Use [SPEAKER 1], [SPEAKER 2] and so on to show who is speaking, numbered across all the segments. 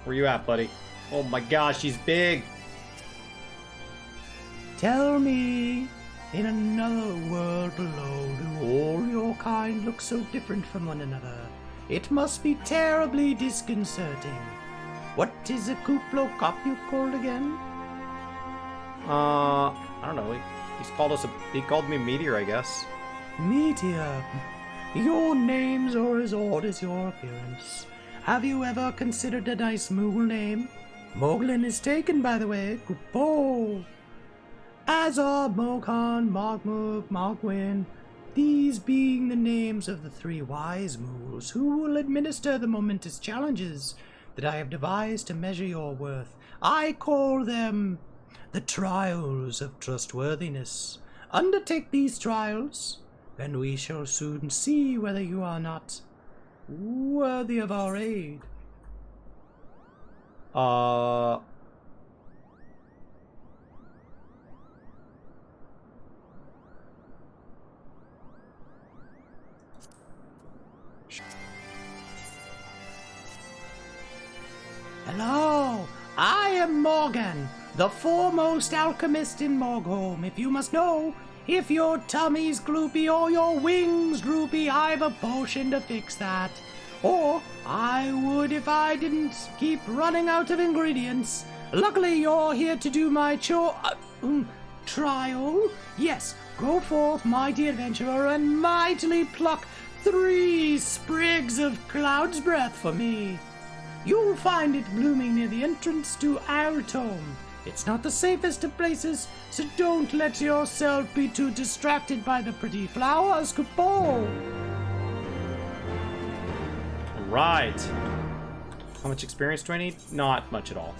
[SPEAKER 1] Where you at, buddy? Oh my gosh, she's big!
[SPEAKER 2] Tell me, in another world below, do all your kind look so different from one another? It must be terribly disconcerting. What is a Kuplokop called again?
[SPEAKER 1] I don't know. He called me Meteor, I guess.
[SPEAKER 2] Meteor. Your names are as odd as your appearance. Have you ever considered a nice Moogle name? Moglin is taken, by the way. Kupo. As are Mokan, Mogmug, Mogwin, these being the names of the 3 wise Moogles who will administer the momentous challenges that I have devised to measure your worth. I call them the trials of trustworthiness. Undertake these trials, and we shall soon see whether you are not worthy of our aid. Hello, I am Morgan, the foremost alchemist in Morgholm. If you must know, if your tummy's gloopy or your wings droopy, I've a potion to fix that. Or I would if I didn't keep running out of ingredients. Luckily, you're here to do my trial. Yes, go forth, mighty adventurer, and mightily pluck 3 sprigs of cloud's breath for me. You'll find it blooming near the entrance to our tomb. It's not the safest of places, so don't let yourself be too distracted by the pretty flowers, Kupo.
[SPEAKER 1] Right. How much experience do I need? Not much at all.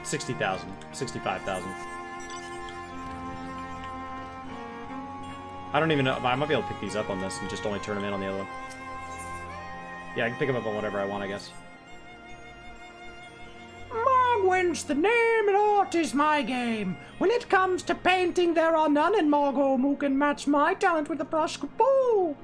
[SPEAKER 1] 60,000. 65,000. I don't even know. I might be able to pick these up on this and just only turn them in on the other one. Yeah, I can pick them up on whatever I want, I guess.
[SPEAKER 2] Mogwin's the name and art is my game. When it comes to painting, there are none in Morgholm who can match my talent with a brush. Kupo.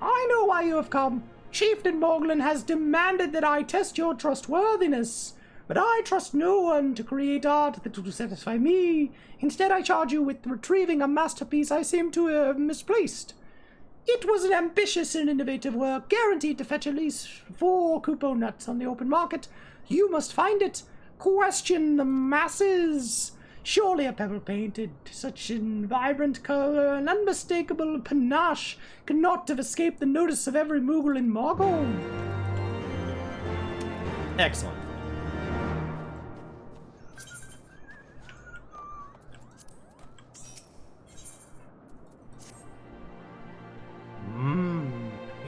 [SPEAKER 2] I know why you have come. Chieftain Moglin has demanded that I test your trustworthiness. But I trust no one to create art that will satisfy me. Instead, I charge you with retrieving a masterpiece I seem to have misplaced. It was an ambitious and innovative work, guaranteed to fetch at least 4 Kupo nuts on the open market. You must find it. Question the masses. Surely a pebble painted such in vibrant color and unmistakable panache cannot have escaped the notice of every Moogle in Morgholm.
[SPEAKER 1] Excellent.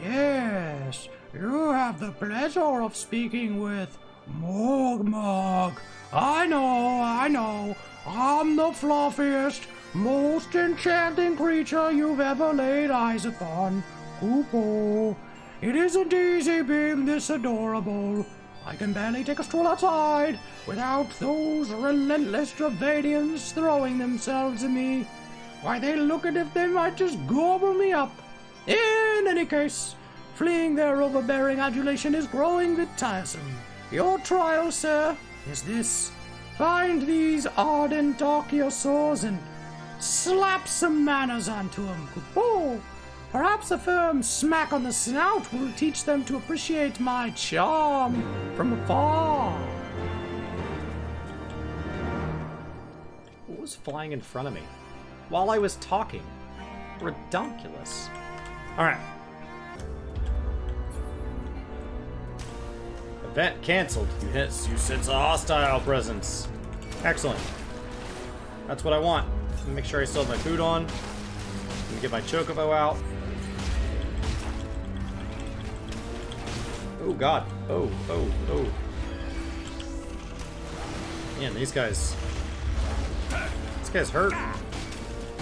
[SPEAKER 2] Yes, you have the pleasure of speaking with Mogmog. I know. I'm the fluffiest, most enchanting creature you've ever laid eyes upon. Kupo. It isn't easy being this adorable. I can barely take a stroll outside without those relentless Dravadians throwing themselves at me. Why, they look as if they might just gobble me up. In any case, fleeing their overbearing adulation is growing a bit tiresome. Your trial, sir, is this. Find these ardent archaeosaurs and slap some manners onto them. Kupo. Perhaps a firm smack on the snout will teach them to appreciate my charm from afar.
[SPEAKER 1] What was flying in front of me? While I was talking. Redonkulous. Alright. Event cancelled. You sense a hostile presence. Excellent. That's what I want. Make sure I still have my food on. Let me get my Chocobo out. Oh god. Oh. Man, these guys hurt.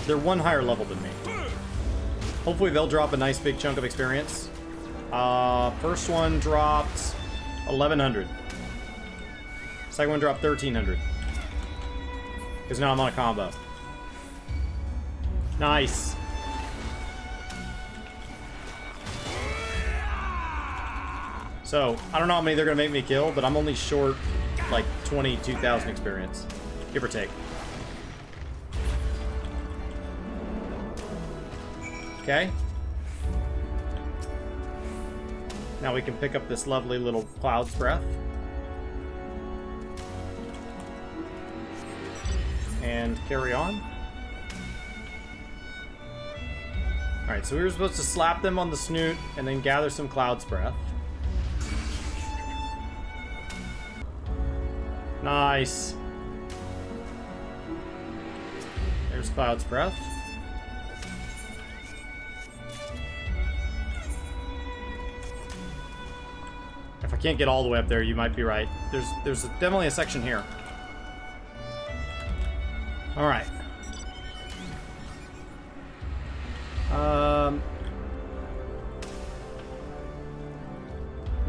[SPEAKER 1] They're 1 higher level than me. Hopefully they'll drop a nice big chunk of experience. First one dropped 1,100. Second one dropped 1,300. Because now I'm on a combo. Nice. So, I don't know how many they're going to make me kill, but I'm only short, like, 22,000 experience. Give or take. Okay. Now we can pick up this lovely little Cloud's Breath. And carry on. Alright, so we were supposed to slap them on the snoot and then gather some Cloud's Breath. Nice. There's Cloud's Breath. If I can't get all the way up there, you might be right. There's definitely a section here. Alright.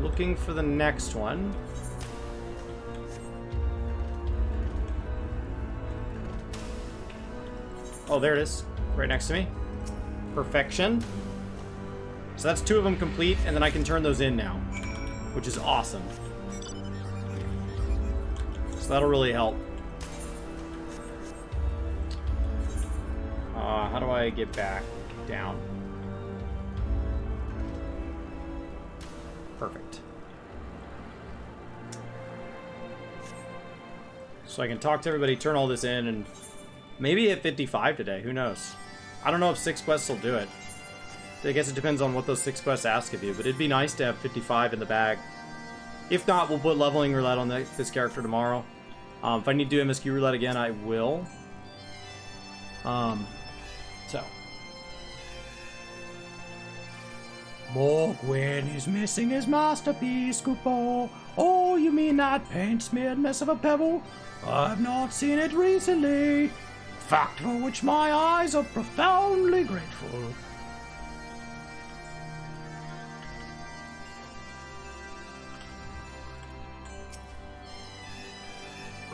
[SPEAKER 1] Looking for the next one. Oh, there it is. Right next to me. Perfection. So that's 2 of them complete, and then I can turn those in now, which is awesome. So that'll really help. How do I get back down? Perfect. So I can talk to everybody, turn all this in, and maybe hit 55 today. Who knows? I don't know if 6 quests will do it. I guess it depends on what those 6 quests ask of you, but it'd be nice to have 55 in the bag. If not, we'll put leveling roulette on this character tomorrow. If I need to do MSQ roulette again, I will. So.
[SPEAKER 2] Morgwin is missing his masterpiece, Kupo. Oh, you mean that paint-smeared mess of a pebble? I've not seen it recently. Fact for which my eyes are profoundly grateful.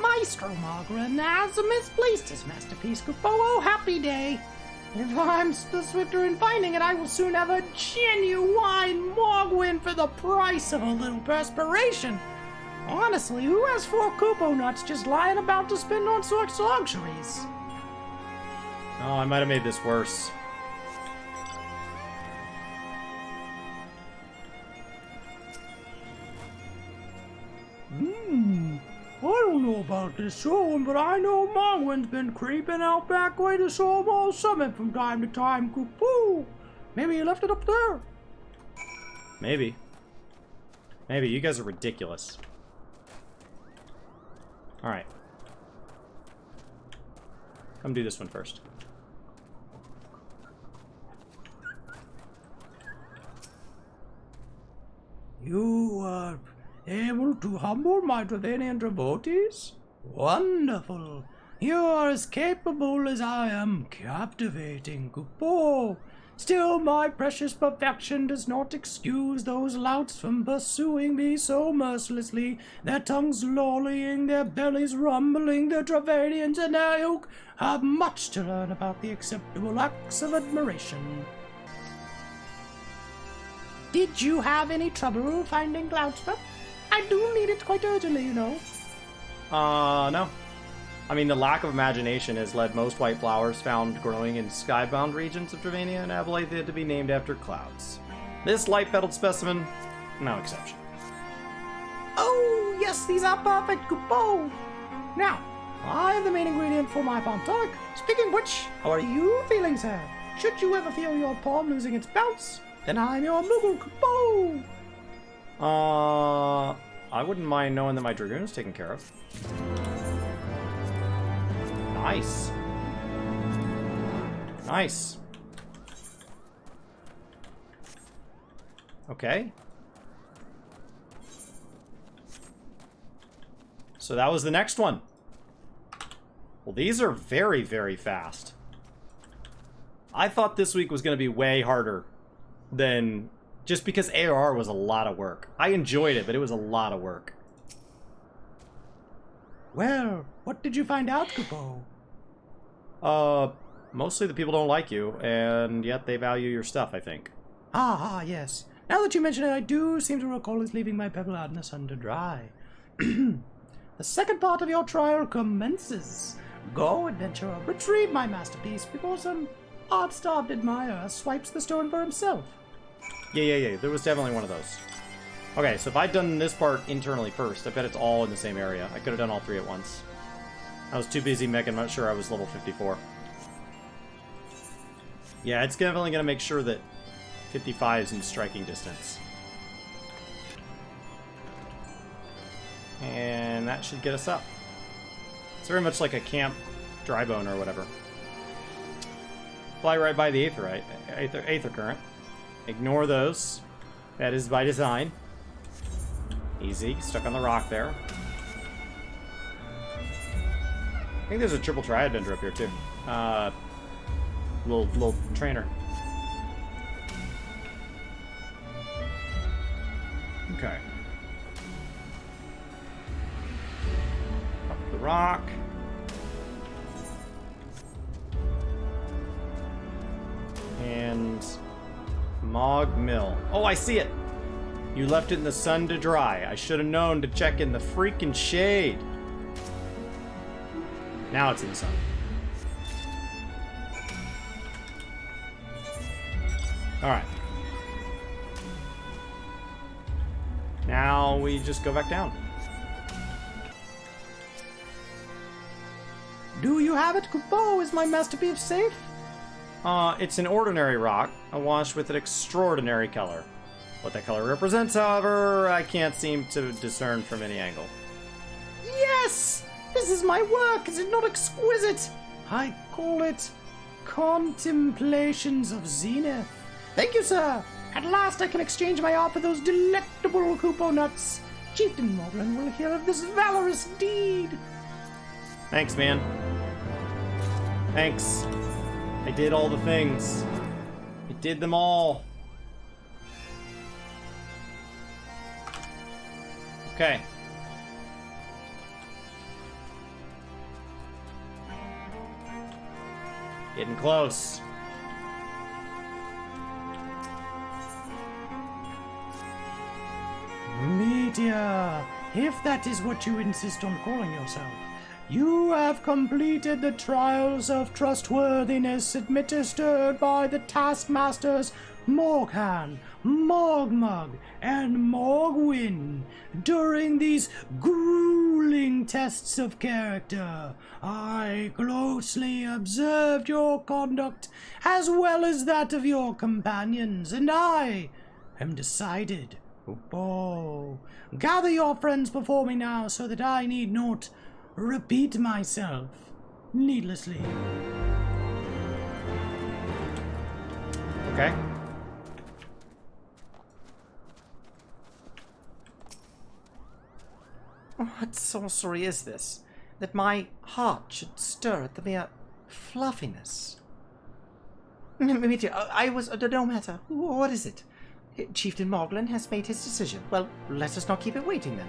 [SPEAKER 2] Maestro Morgwin has misplaced his masterpiece, Kupo. Oh, happy day. If I'm the swifter in finding it, I will soon have a genuine Morgwin for the price of a little perspiration. Honestly, who has 4 Kupo nuts just lying about to spend on such luxuries?
[SPEAKER 1] Oh, I might have made this worse.
[SPEAKER 2] I don't know about this one, but I know Morgwin's been creeping out back way to Sawmall Summit from time to time, Kupo. Maybe he left it up there.
[SPEAKER 1] Maybe. Maybe. You guys are ridiculous. Alright. Come do this one first.
[SPEAKER 2] You are able to humble my Dravanian devotees? Wonderful. You are as capable as I am captivating, Kupo. Still, my precious perfection does not excuse those louts from pursuing me so mercilessly, their tongues lolling, their bellies rumbling. The Dravanians and their ilk have much to learn about the acceptable acts of admiration. Did you have any trouble finding Cloudspur? I do need it quite urgently, you know.
[SPEAKER 1] No. I mean, the lack of imagination has led most white flowers found growing in skybound regions of Dravania and Abelatha to be named after clouds. This light-petaled specimen, no exception.
[SPEAKER 2] Oh, yes, these are perfect, Kupo. Now, I have the main ingredient for my palm tonic. Speaking of which, how are you feeling, sir? Should you ever feel your palm losing its bounce, then I'm your Moogle, Kupo.
[SPEAKER 1] I wouldn't mind knowing that my Dragoon is taken care of. Nice. Nice. Okay. So that was the next one. Well, these are very, very fast. I thought this week was going to be way harder than... Just because ARR was a lot of work. I enjoyed it, but it was a lot of work.
[SPEAKER 2] Well, what did you find out, Kupo?
[SPEAKER 1] Mostly the people don't like you, and yet they value your stuff, I think.
[SPEAKER 2] Ah, yes. Now that you mention it, I do seem to recall us leaving my pebble out in the sun to dry. The second part of your trial commences. Go, adventurer, retrieve my masterpiece before some art-starved admirer swipes the stone for himself.
[SPEAKER 1] Yeah. There was definitely one of those. Okay, so if I'd done this part internally first, I bet it's all in the same area. I could have done all three at once. I was too busy making sure I was level 54. Yeah, it's definitely going to make sure that 55 is in striking distance. And that should get us up. It's very much like a camp dry bone or whatever. Fly right by the Aether Current. Ignore those. That is by design. Easy. Stuck on the rock there. I think there's a triple triad vendor up here too. Little trainer. Okay. Up the rock. And Mog Mill. Oh, I see it! You left it in the sun to dry. I should have known to check in the freaking shade. Now it's in the sun. Alright. Now we just go back down.
[SPEAKER 2] Do you have it, Kupo? Is my masterpiece safe?
[SPEAKER 1] It's an ordinary rock, awash with an extraordinary color. What that color represents, however, I can't seem to discern from any angle.
[SPEAKER 2] Yes! This is my work, is it not exquisite? I call it Contemplations of Zenith. Thank you, sir. At last I can exchange my art for those delectable Kupo nuts. Chieftain Moglin will hear of this valorous deed.
[SPEAKER 1] Thanks, man. Thanks. I did all the things. I did them all. Okay. Getting close.
[SPEAKER 2] Meteor, if that is what you insist on calling yourself, you have completed the trials of trustworthiness administered by the taskmasters Morghan, Morgmug, and Morgwyn. During these grueling tests of character, I closely observed your conduct as well as that of your companions, and I am decided. Oh, gather your friends before me now so that I need not repeat myself needlessly.
[SPEAKER 1] Okay.
[SPEAKER 3] What sorcery is this, that my heart should stir at the mere fluffiness? Meteor, no matter. What is it? Chieftain Moglin has made his decision. Well, let us not keep it waiting then.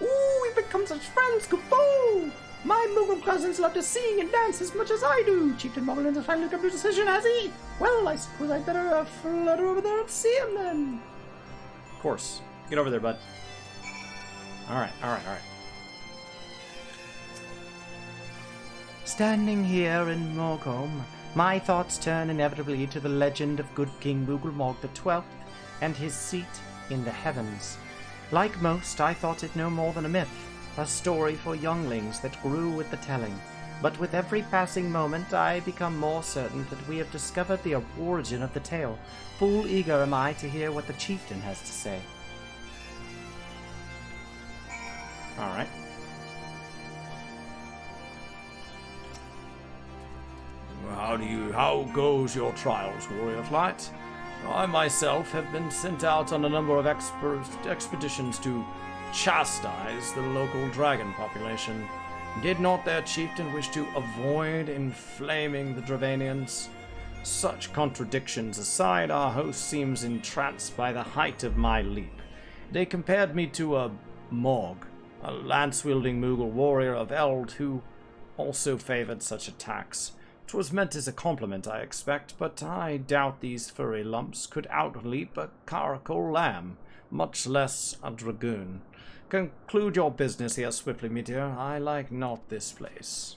[SPEAKER 2] Ooh, we've become such friends, Kupo! My Moogle cousins love to sing and dance as much as I do. Chieftain Moglin has finally come to a decision, has he? Well, I suppose I'd better flutter over there and see him then.
[SPEAKER 1] Of course. Get over there, bud. Alright.
[SPEAKER 3] Standing here in Morgholm, my thoughts turn inevitably to the legend of good King Moogle XII and his seat in the heavens. Like most, I thought it no more than a myth, a story for younglings that grew with the telling. But with every passing moment, I become more certain that we have discovered the origin of the tale. Full eager am I to hear what the chieftain has to say.
[SPEAKER 1] Alright.
[SPEAKER 4] How goes your trials, Warrior Flight? I myself have been sent out on a number of expeditions to chastise the local dragon population. Did not their chieftain wish to avoid inflaming the Dravanians? Such contradictions aside, our host seems entranced by the height of my leap. They compared me to a Morg, a lance-wielding Moogle warrior of Eld who also favored such attacks. 'Twas meant as a compliment, I expect, but I doubt these furry lumps could outleap a caracal lamb, much less a dragoon. Conclude your business here swiftly, Meteor. I like not this place.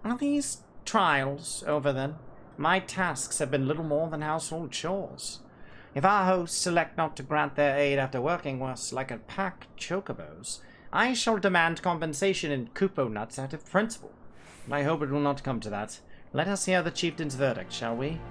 [SPEAKER 3] Are these trials over then? My tasks have been little more than household chores. If our hosts elect not to grant their aid after working us like a pack of chocobos, I shall demand compensation in Kupo nuts out of principle. I hope it will not come to that. Let us hear the chieftain's verdict, shall we?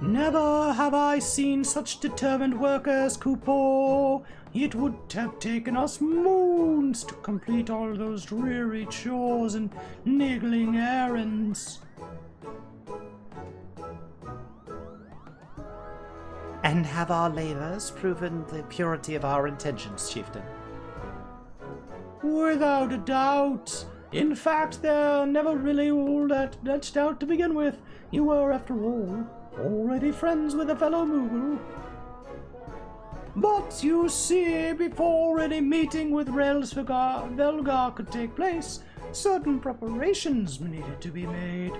[SPEAKER 2] Never have I seen such determined workers, Kupo. It would have taken us moons to complete all those dreary chores and niggling errands.
[SPEAKER 3] And have our labors proven the purity of our intentions, chieftain?
[SPEAKER 2] Without a doubt. In fact, they're never really all that much doubt to begin with. You were, after all, already friends with a fellow Moogle. But you see, before any meeting with Velgar could take place, certain preparations needed to be made.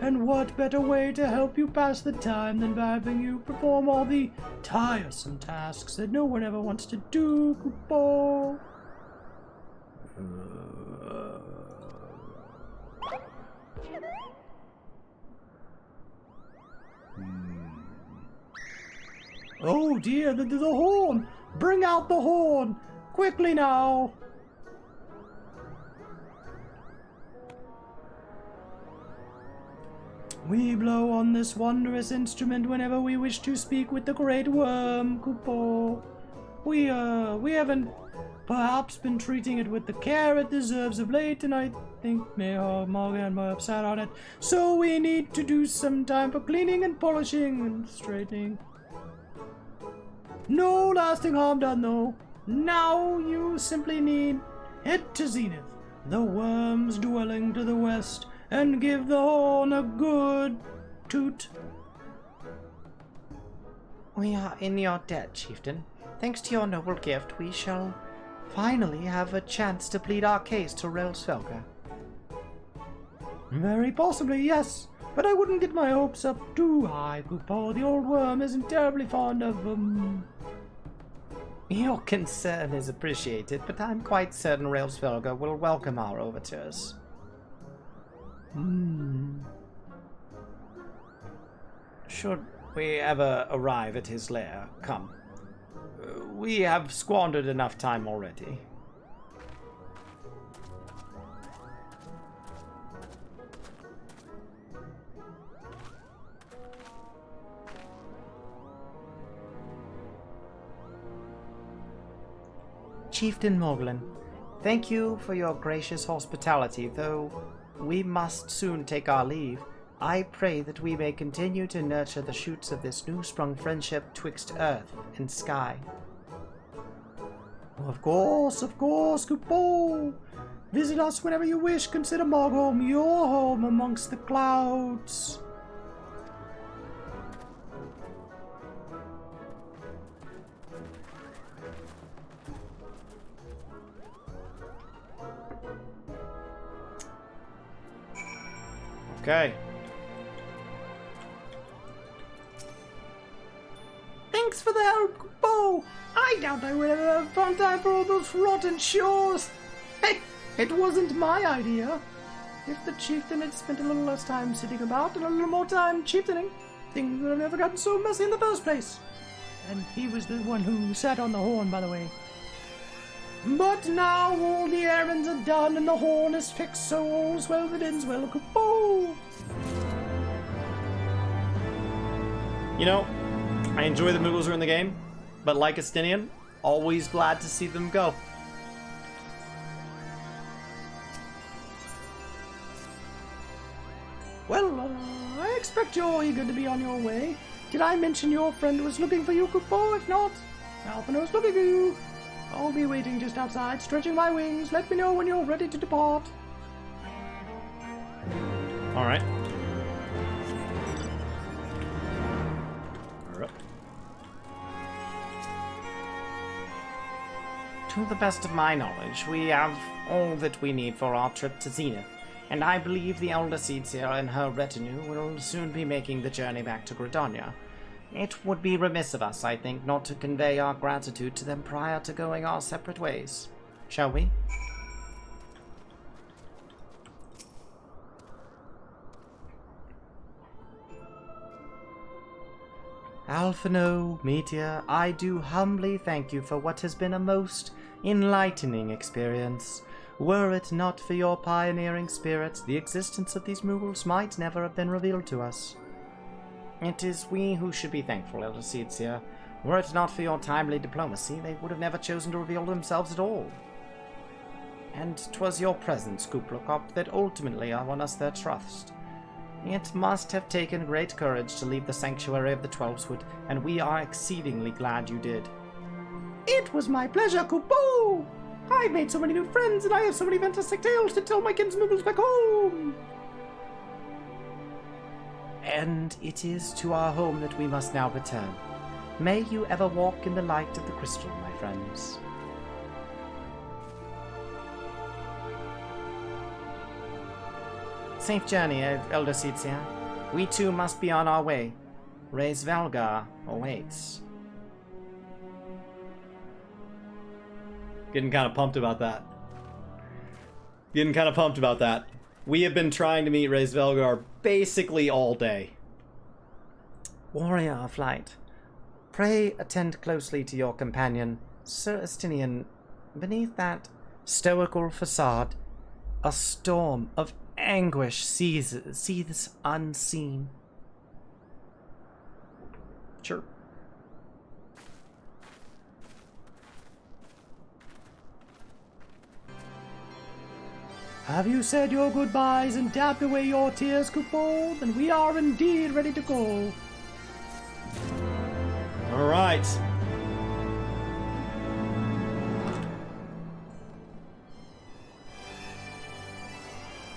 [SPEAKER 2] And what better way to help you pass the time than by having you perform all the tiresome tasks that no one ever wants to do, Kupo? Oh dear, the horn! Bring out the horn! Quickly now! We blow on this wondrous instrument whenever we wish to speak with the great worm, Kupo. We haven't perhaps been treating it with the care it deserves of late, and I think Morgan might have sat on it. So we need to do some time for cleaning and polishing and straightening. No lasting harm done, though. Now you simply need head to Zenith, the worm's dwelling to the west, and give the horn a good toot.
[SPEAKER 3] We are in your debt, chieftain. Thanks to your noble gift, we shall finally have a chance to plead our case to Relsfelka.
[SPEAKER 2] Very possibly, yes. But I wouldn't get my hopes up too high, Kupo. The old worm isn't terribly fond of,
[SPEAKER 3] Your concern is appreciated, but I'm quite certain Relsfelka will welcome our overtures.
[SPEAKER 4] Should we ever arrive at his lair, come. We have squandered enough time already.
[SPEAKER 3] Chieftain Morglin, thank you for your gracious hospitality, though we must soon take our leave. I pray that we may continue to nurture the shoots of this new-sprung friendship twixt earth and sky.
[SPEAKER 2] Of course, Kupo. Visit us whenever you wish. Consider Morgholm your home amongst the clouds.
[SPEAKER 1] Okay.
[SPEAKER 2] Thanks for the help, Kupo. I doubt I would ever have found time for all those rotten chores. Hey, it wasn't my idea. If the chieftain had spent a little less time sitting about and a little more time chieftaining, things would have never gotten so messy in the first place. And he was the one who sat on the horn, by the way. But now all the errands are done and the horn is fixed, so all's well that ends well, Kupo.
[SPEAKER 1] You know, I enjoy the Moogles are in the game, but like Estinian, always glad to see them go.
[SPEAKER 2] Well, I expect you're eager to be on your way.
[SPEAKER 3] Did I mention your friend was looking for you, Kupo? If not, Alphino's looking for you. I'll be waiting just outside, stretching my wings. Let me know when you're ready to depart.
[SPEAKER 1] Alright.
[SPEAKER 3] To the best of my knowledge, we have all that we need for our trip to Zenith, and I believe the Elder Seedseer and her retinue will soon be making the journey back to Gridania. It would be remiss of us, I think, not to convey our gratitude to them prior to going our separate ways. Shall we? Alphino, Meteor, I do humbly thank you for what has been a most enlightening experience. Were it not for your pioneering spirit, the existence of these Moogles might never have been revealed to us. It is we who should be thankful, Elder Seedseer. Were it not for your timely diplomacy, they would have never chosen to reveal themselves at all. And 'twas your presence, Kuplokop, that ultimately won us their trust. It must have taken great courage to leave the sanctuary of the Twelveswood, and we are exceedingly glad you did. It was my pleasure, Kupo! I've made so many new friends, and I have so many fantastic tales to tell my kinsmoogles back home! And it is to our home that we must now return. May you ever walk in the light of the crystal, my friends. Safe journey, Elder Seedseer. We too must be on our way. Ray's Valgar awaits.
[SPEAKER 1] Getting kind of pumped about that. We have been trying to meet Ray's Velgar basically all day.
[SPEAKER 3] Warrior of Light, pray attend closely to your companion, Sir Estinian. Beneath that stoical facade, a storm of anguish seethes unseen.
[SPEAKER 1] Sure.
[SPEAKER 2] Have you said your goodbyes and dabbed away your tears, Kupo? Then we are indeed ready to go.
[SPEAKER 1] All right.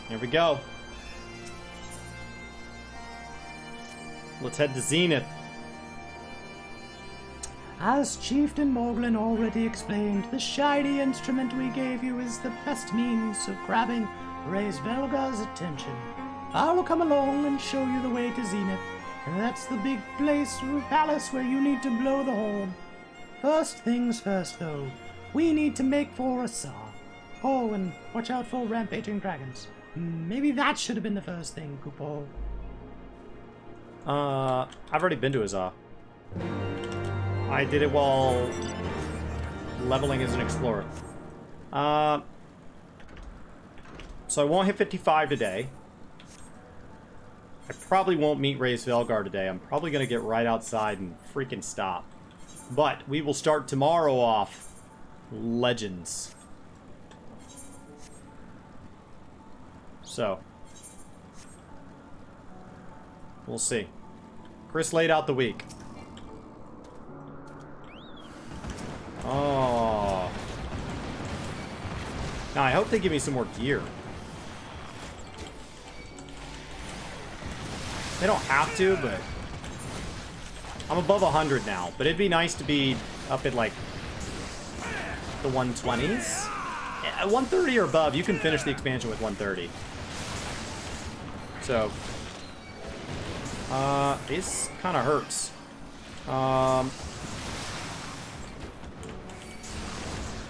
[SPEAKER 1] Here we go. Let's head to Zenith.
[SPEAKER 2] As Chieftain Morglin already explained, the shiny instrument we gave you is the best means of grabbing Ray's Velgar's attention. I will come along and show you the way to Zenith, and that's the big palace where you need to blow the horn. First things first, though, we need to make for Asar. Oh, and watch out for rampaging dragons. Maybe that should have been the first thing, Kupo.
[SPEAKER 1] I've already been to Azar. I did it while leveling as an explorer. So I won't hit 55 today. I probably won't meet Ray's Velgar today. I'm probably going to get right outside and freaking stop. But we will start tomorrow off Legends. So, we'll see. Chris laid out the week. Oh. Now, I hope they give me some more gear. They don't have to, but I'm above 100 now. But it'd be nice to be up at, like, the 120s. At 130 or above, you can finish the expansion with 130. So, this kind of hurts.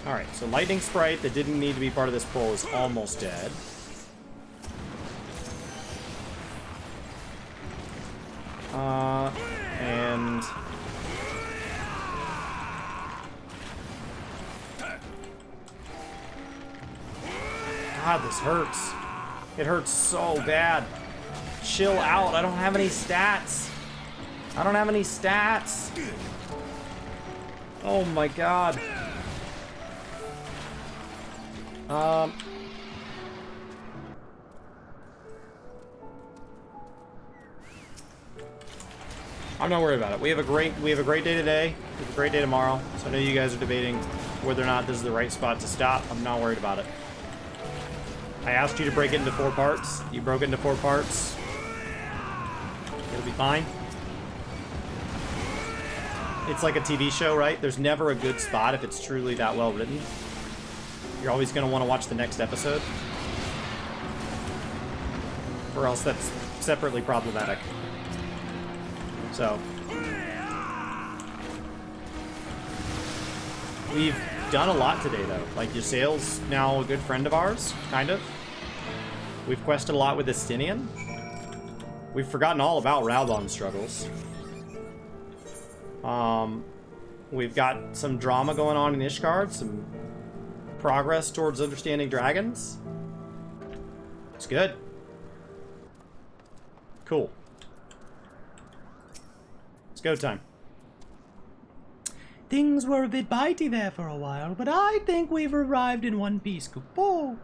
[SPEAKER 1] Alright, so Lightning Sprite that didn't need to be part of this pull is almost dead. And... God, this hurts. It hurts so bad. Chill out, I don't have any stats. Oh my god. I'm not worried about it. We have a great day today. We have a great day tomorrow. So I know you guys are debating whether or not this is the right spot to stop. I'm not worried about it. I asked you to break it into 4 parts. You broke it into 4 parts. It'll be fine. It's like a TV show, right? There's never a good spot if it's truly that well written. You're always going to want to watch the next episode. Or else that's separately problematic. So. We've done a lot today, though. Like, Ysael's now a good friend of ours, kind of. We've quested a lot with Estinian. We've forgotten all about Raubon's struggles. We've got some drama going on in Ishgard, some progress towards understanding dragons. It's good. Cool. It's go time.
[SPEAKER 2] Things were a bit bitey there for a while, but I think we've arrived in one piece, Kupo.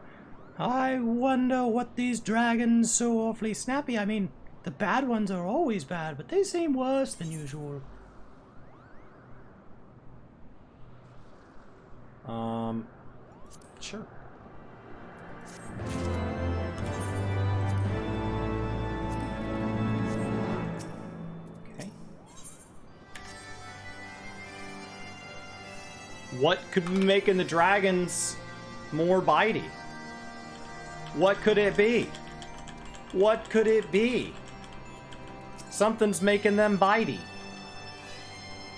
[SPEAKER 2] I wonder what these dragons so awfully snappy. I mean, the bad ones are always bad, but they seem worse than usual.
[SPEAKER 1] Sure. Okay. What could be making the dragons more bitey? What could it be? What could it be? Something's making them bitey.